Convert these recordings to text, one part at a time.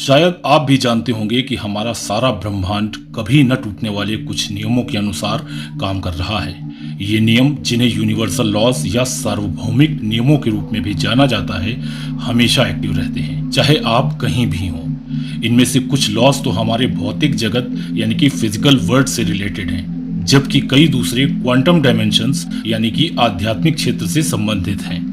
शायद आप भी जानते होंगे कि हमारा सारा ब्रह्मांड कभी न टूटने वाले कुछ नियमों के अनुसार काम कर रहा है। ये नियम, जिन्हें यूनिवर्सल लॉज या सार्वभौमिक नियमों के रूप में भी जाना जाता है, हमेशा एक्टिव रहते हैं, चाहे आप कहीं भी हों। इनमें से कुछ लॉज तो हमारे भौतिक जगत यानी कि फिजिकल वर्ल्ड से रिलेटेड हैं, जबकि कई दूसरे क्वांटम डायमेंशंस यानी कि आध्यात्मिक क्षेत्र से संबंधित हैं।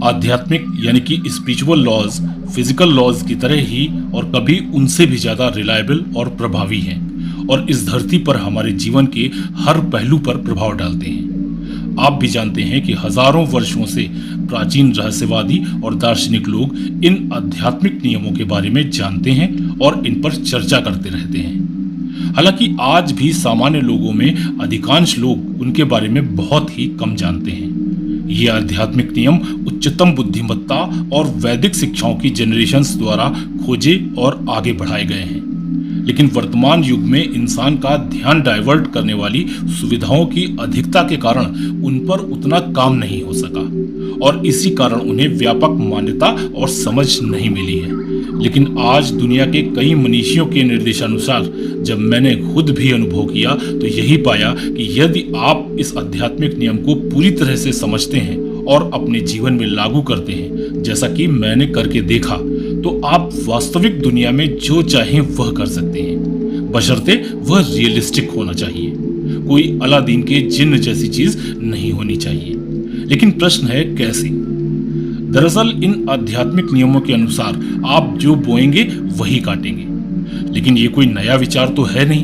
आध्यात्मिक यानी कि स्पिरिचुअल लॉज फिजिकल लॉज की तरह ही और कभी उनसे भी ज्यादा रिलायबल और प्रभावी हैं और इस धरती पर हमारे जीवन के हर पहलू पर प्रभाव डालते हैं। आप भी जानते हैं कि हजारों वर्षों से प्राचीन रहस्यवादी और दार्शनिक लोग इन आध्यात्मिक नियमों के बारे में जानते हैं और इन पर चर्चा करते रहते हैं। हालांकि आज भी सामान्य लोगों में अधिकांश लोग उनके बारे में बहुत ही कम जानते हैं। ये आध्यात्मिक नियम उच्चतम बुद्धिमत्ता और वैदिक शिक्षाओं की जनरेशंस द्वारा खोजे और आगे बढ़ाए गए हैं, लेकिन वर्तमान युग में इंसान का ध्यान डाइवर्ट करने वाली सुविधाओं की अधिकता के कारण उन पर उतना काम नहीं हो सका और इसी कारण उन्हें व्यापक मान्यता और समझ नहीं मिली है। लेकिन आज दुनिया के कई मनीषियों के निर्देशानुसार जब मैंने खुद भी अनुभव किया तो यही पाया कि यदि आप इस आध्यात्मिक नियम को पूरी तरह से समझते हैं और अपने जीवन में लागू करते हैं, जैसा कि मैंने करके देखा, तो आप वास्तविक दुनिया में जो चाहें वह कर सकते हैं, बशर्ते वह रियलिस्टिक होना चाहिए। कोई अलादीन के जिन्न जैसी चीज नहीं होनी चाहिए। लेकिन प्रश्न है कैसे? दरअसल इन आध्यात्मिक नियमों के अनुसार आप जो बोएंगे वही काटेंगे। लेकिन ये कोई नया विचार तो है नहीं,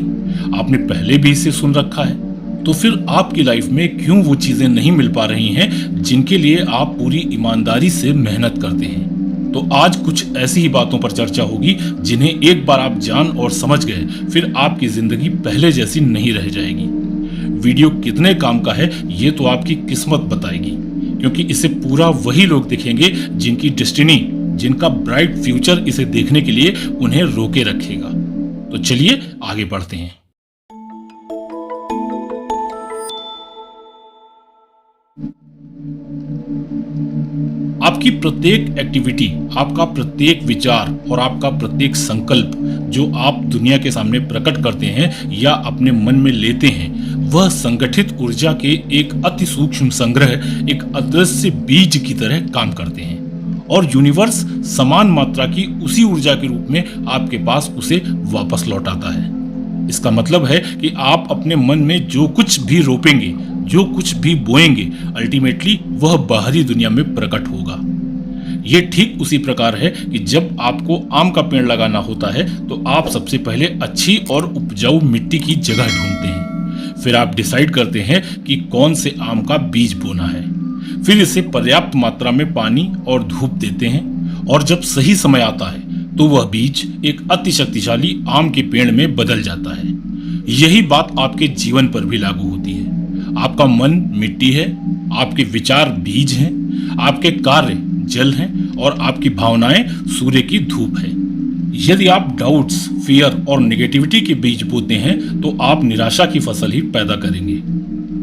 आपने पहले भी इसे सुन रखा है। तो फिर आपकी लाइफ में क्यों वो चीजें नहीं मिल पा रही हैं जिनके लिए आप पूरी ईमानदारी से मेहनत करते हैं? तो आज कुछ ऐसी ही बातों पर चर्चा होगी जिन्हें एक बार आप जान और समझ गए फिर आपकी जिंदगी पहले जैसी नहीं रह जाएगी। वीडियो कितने काम का है ये तो आपकी किस्मत बताएगी, क्योंकि इसे पूरा वही लोग देखेंगे जिनकी डेस्टिनी, जिनका ब्राइट फ्यूचर इसे देखने के लिए उन्हें रोके रखेगा। तो चलिए आगे बढ़ते हैं। आपकी प्रत्येक एक्टिविटी, आपका प्रत्येक विचार और आपका प्रत्येक संकल्प जो आप दुनिया के सामने प्रकट करते हैं या अपने मन में लेते हैं, वह संगठित ऊर्जा के एक अति सूक्ष्म संग्रह, एक अदृश्य बीज की तरह काम करते हैं और यूनिवर्स समान मात्रा की उसी ऊर्जा के रूप में आपके पास उसे वापस लौटाता है। इसका मतलब है कि आप अपने मन में जो कुछ भी रोपेंगे, जो कुछ भी बोएंगे, अल्टीमेटली वह बाहरी दुनिया में प्रकट होगा। ये ठीक उसी प्रकार है कि जब आपको आम का पेड़ लगाना होता है तो आप सबसे पहले अच्छी और उपजाऊ मिट्टी की जगह ढूंढते हैं। फिर आप डिसाइड करते हैं कि कौन से आम का बीज बोना है। फिर इसे पर्याप्त मात्रा में पानी और धूप देते हैं और जब सही समय आता है तो वह बीज एक अति शक्तिशाली आम के पेड़ में बदल जाता है। यही बात आपके जीवन पर भी लागू होती है। आपका मन मिट्टी है, आपके विचार बीज हैं, आपके कार्य जल हैं और आपकी भावनाएं सूर्य की धूप है। यदि आप डाउट्स, फियर और नेगेटिविटी के बीज बोते हैं तो आप निराशा की फसल ही पैदा करेंगे।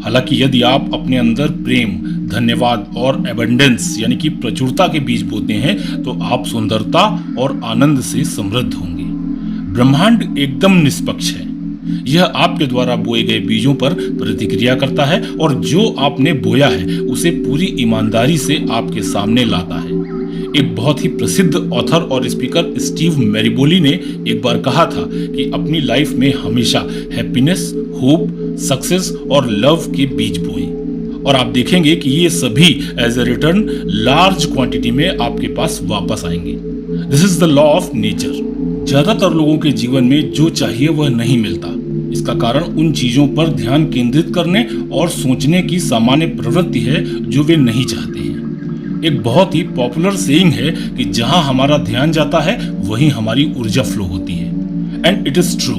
हालांकि यदि आप अपने अंदर प्रेम, धन्यवाद और एबंडेंस यानी कि प्रचुरता के बीज बोते हैं तो आप सुंदरता और आनंद से समृद्ध होंगे। ब्रह्मांड एकदम निष्पक्ष है। यह आपके द्वारा बोए गए बीजों पर प्रतिक्रिया करता है और जो आपने बोया है उसे पूरी ईमानदारी से आपके सामने लाता है। एक बहुत ही प्रसिद्ध ऑथर और स्पीकर स्टीव मैरीबोली ने एक बार कहा था कि अपनी लाइफ में हमेशा हैप्पीनेस, होप, सक्सेस और लव के बीज बोएं और आप देखेंगे कि ये सभी as a return large quantity में आपके पास वापस आएंगे। This is the law of nature. ज्यादातर लोगों के जीवन में जो चाहिए वह नहीं मिलता। इसका कारण उन चीजों पर ध्यान केंद्रित करने और सोचने की सामान्य प्रवृत्ति है जो वे नहीं चाहते हैं। एक बहुत ही पॉपुलर सेइंग है कि जहां हमारा ध्यान जाता है वहीं हमारी ऊर्जा फ्लो होती है, एंड इट इज ट्रू।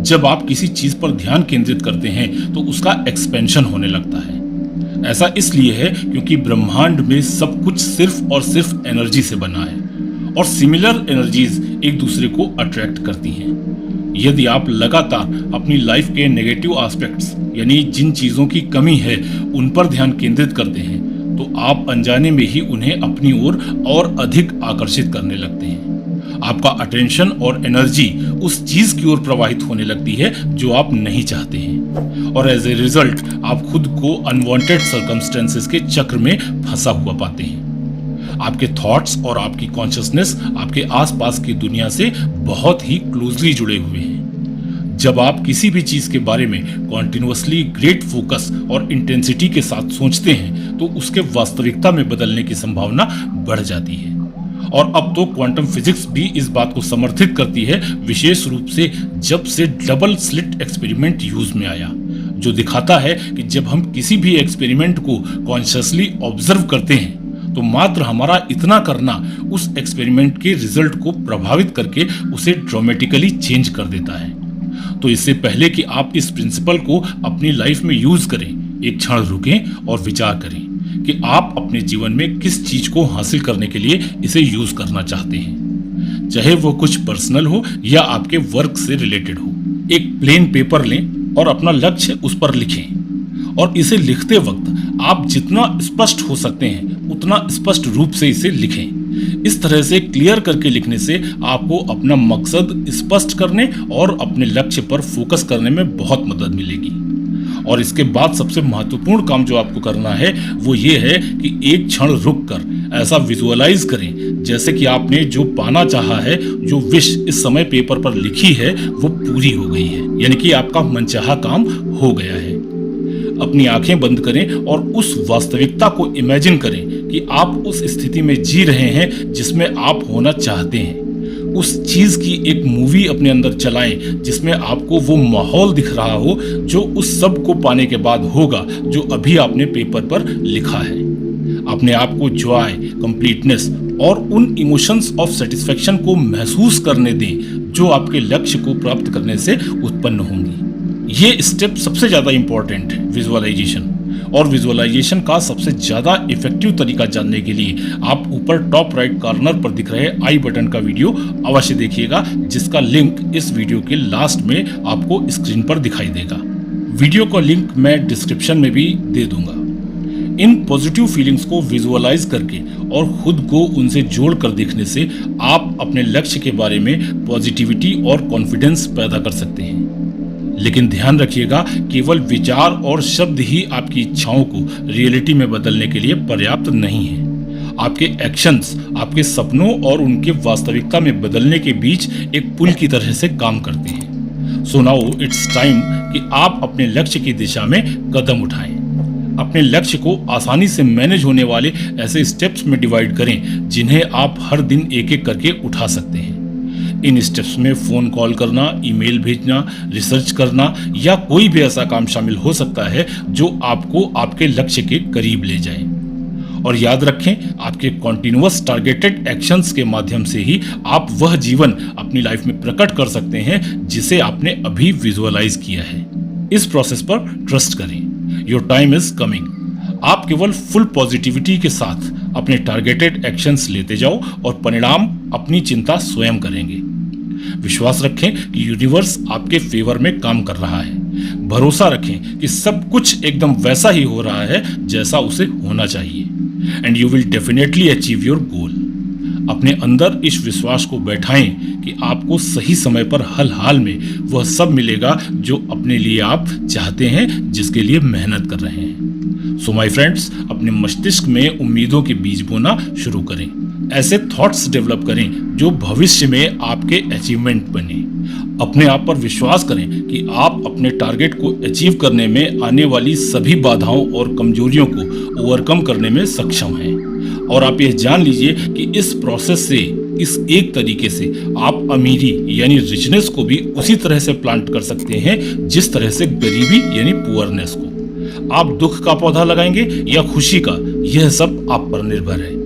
जब आप किसी चीज पर ध्यान केंद्रित करते हैं तो उसका एक्सपेंशन होने लगता है। ऐसा इसलिए है क्योंकि ब्रह्मांड में सब कुछ सिर्फ और सिर्फ एनर्जी से बना है और सिमिलर एनर्जीज एक दूसरे को अट्रैक्ट करती हैं। यदि आप लगातार अपनी लाइफ के नेगेटिव एस्पेक्ट्स यानी जिन चीजों की कमी है उन पर ध्यान केंद्रित करते हैं तो आप अनजाने में ही उन्हें अपनी ओर और अधिक आकर्षित करने लगते हैं। आपका अटेंशन और एनर्जी उस चीज की ओर प्रवाहित होने लगती है जो आप नहीं चाहते हैं, और एज ए रिजल्ट आप खुद को अनवांटेड सर्कमस्टेंसेस के चक्र में फंसा हुआ पाते हैं। आपके थॉट्स और आपकी कॉन्शियसनेस आपके आसपास की दुनिया से बहुत ही क्लोजली जुड़े हुए हैं। जब आप किसी भी चीज के बारे में कॉन्टिन्यूअसली ग्रेट फोकस और इंटेंसिटी के साथ सोचते हैं तो उसके वास्तविकता में बदलने की संभावना बढ़ जाती है। और अब तो क्वांटम फिजिक्स भी इस बात को समर्थित करती है, विशेष रूप से जब से डबल स्लिट एक्सपेरिमेंट यूज में आया, जो दिखाता है कि जब हम किसी भी एक्सपेरिमेंट को कॉन्शियसली ऑब्जर्व करते हैं तो मात्र हमारा इतना करना उस एक्सपेरिमेंट के रिजल्ट को प्रभावित करके उसे ड्रामेटिकली चेंज कर देता है। तो इससे पहले कि आप इस प्रिंसिपल को अपनी लाइफ में यूज करें, एक क्षण रुकें और विचार करें कि आप अपने जीवन में किस चीज को हासिल करने के लिए इसे यूज करना चाहते हैं, चाहे वो कुछ पर्सनल हो या आपके वर्क से रिलेटेड हो। एक प्लेन पेपर लें और अपना लक्ष्य उस पर लिखें, और इसे लिखते वक्त आप जितना स्पष्ट हो सकते हैं उतना स्पष्ट रूप से इसे लिखें। इस तरह से क्लियर करके लिखने से आपको अपना मकसद स्पष्ट करने और अपने लक्ष्य पर फोकस करने में बहुत मदद मिलेगी। और इसके बाद सबसे महत्वपूर्ण काम जो आपको करना है वो ये है कि एक क्षण रुक कर ऐसा विजुअलाइज करें जैसे कि आपने जो पाना चाहा है, जो विश इस समय पेपर पर लिखी है वो पूरी हो गई है, यानी कि आपका मनचाहा काम हो गया है। अपनी आंखें बंद करें और उस वास्तविकता को इमेजिन करें कि आप उस स्थिति में जी रहे हैं जिसमें आप होना चाहते हैं। उस चीज की एक मूवी अपने अंदर चलाएं जिसमें आपको वो माहौल दिख रहा हो जो उस सब को पाने के बाद होगा जो अभी आपने पेपर पर लिखा है। अपने आप को जॉय, कंप्लीटनेस और उन इमोशंस ऑफ सेटिस्फेक्शन को महसूस करने दें जो आपके लक्ष्य को प्राप्त करने से उत्पन्न होंगी। ये स्टेप सबसे ज़्यादा इंपॉर्टेंट है, विजुअलाइजेशन। और विजुअलाइजेशन का सबसे ज़्यादा इफेक्टिव तरीका जानने के लिए आप ऊपर टॉप राइट कॉर्नर पर दिख रहे आई बटन का वीडियो अवश्य देखिएगा, जिसका लिंक इस वीडियो के लास्ट में आपको स्क्रीन पर दिखाई देगा। वीडियो का लिंक मैं डिस्क्रिप्शन में भी दे दूंगा। इन पॉजिटिव फीलिंग्स को विजुअलाइज करके और खुद को उनसे जोड़ कर देखने से आप अपने लक्ष्य के बारे में पॉजिटिविटी और कॉन्फिडेंस पैदा कर सकते हैं। लेकिन ध्यान रखिएगा, केवल विचार और शब्द ही आपकी इच्छाओं को रियलिटी में बदलने के लिए पर्याप्त नहीं है। आपके एक्शंस आपके सपनों और उनके वास्तविकता में बदलने के बीच एक पुल की तरह से काम करते हैं। सो नाउ इट्स टाइम कि आप अपने लक्ष्य की दिशा में कदम उठाएं। अपने लक्ष्य को आसानी से मैनेज होने वाले ऐसे स्टेप्स में डिवाइड करें जिन्हें आप हर दिन एक एक करके उठा सकते हैं। इन स्टेप्स में फोन कॉल करना, ईमेल भेजना, रिसर्च करना या कोई भी ऐसा काम शामिल हो सकता है जो आपको आपके लक्ष्य के करीब ले जाए। और याद रखें, आपके कॉन्टिन्यूअस टारगेटेड एक्शंस के माध्यम से ही आप वह जीवन अपनी लाइफ में प्रकट कर सकते हैं जिसे आपने अभी विजुअलाइज किया है। इस प्रोसेस पर ट्रस्ट करें। Your time is coming. आप केवल फुल पॉजिटिविटी के साथ अपने टारगेटेड एक्शंस लेते जाओ और परिणाम अपनी चिंता स्वयं करेंगे। विश्वास रखें कि यूनिवर्स आपके फेवर में काम कर रहा है। भरोसा रखें कि सब कुछ एकदम वैसा ही हो रहा है जैसा उसे होना चाहिए, and you will definitely achieve your goal. अपने अंदर इस विश्वास को बैठाएं कि आपको सही समय पर हर हाल में वह सब मिलेगा जो अपने लिए आप चाहते हैं, जिसके लिए मेहनत कर रहे हैं। सो माय फ्रेंड्स, अपने मस्तिष्क में उम्मीदों के बीज बोना शुरू करें। ऐसे थॉट्स डेवलप करें जो भविष्य में आपके अचीवमेंट बने। अपने आप पर विश्वास करें कि आप अपने टारगेट को अचीव करने में आने वाली सभी बाधाओं और कमजोरियों को ओवरकम करने में सक्षम हैं। और आप यह जान लीजिए कि इस प्रोसेस से, इस एक तरीके से आप अमीरी यानी रिचनेस को भी उसी तरह से प्लांट कर सकते हैं जिस तरह से गरीबी यानी पुअरनेस को। आप दुख का पौधा लगाएंगे या खुशी का, यह सब आप पर निर्भर है।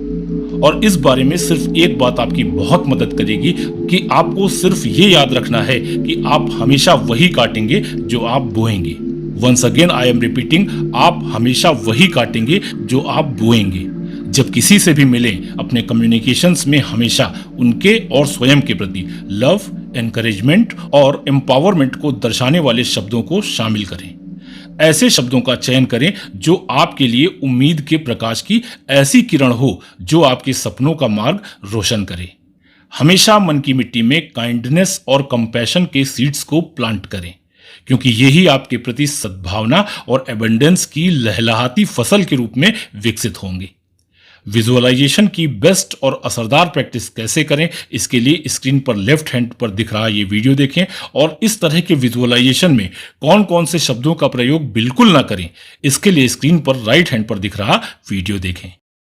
और इस बारे में सिर्फ एक बात आपकी बहुत मदद करेगी कि आपको सिर्फ ये याद रखना है कि आप हमेशा वही काटेंगे जो आप बोएंगे। Once again I am repeating, आप हमेशा वही काटेंगे जो आप बोएंगे। जब किसी से भी मिलें, अपने कम्युनिकेशंस में हमेशा उनके और स्वयं के प्रति लव, एनकरेजमेंट और एम्पावरमेंट को दर्शाने वाले शब्दों को शामिल करें। ऐसे शब्दों का चयन करें जो आपके लिए उम्मीद के प्रकाश की ऐसी किरण हो जो आपके सपनों का मार्ग रोशन करे। हमेशा मन की मिट्टी में काइंडनेस और कंपैशन के सीड्स को प्लांट करें, क्योंकि यही आपके प्रति सद्भावना और एबंडेंस की लहलहाती फसल के रूप में विकसित होंगे। विजुअलाइजेशन की बेस्ट और असरदार प्रैक्टिस कैसे करें, इसके लिए स्क्रीन पर लेफ्ट हैंड पर दिख रहा ये वीडियो देखें और इस तरह के विजुअलाइजेशन में कौन कौन से शब्दों का प्रयोग बिल्कुल ना करें, इसके लिए स्क्रीन पर राइट हैंड पर दिख रहा वीडियो देखें।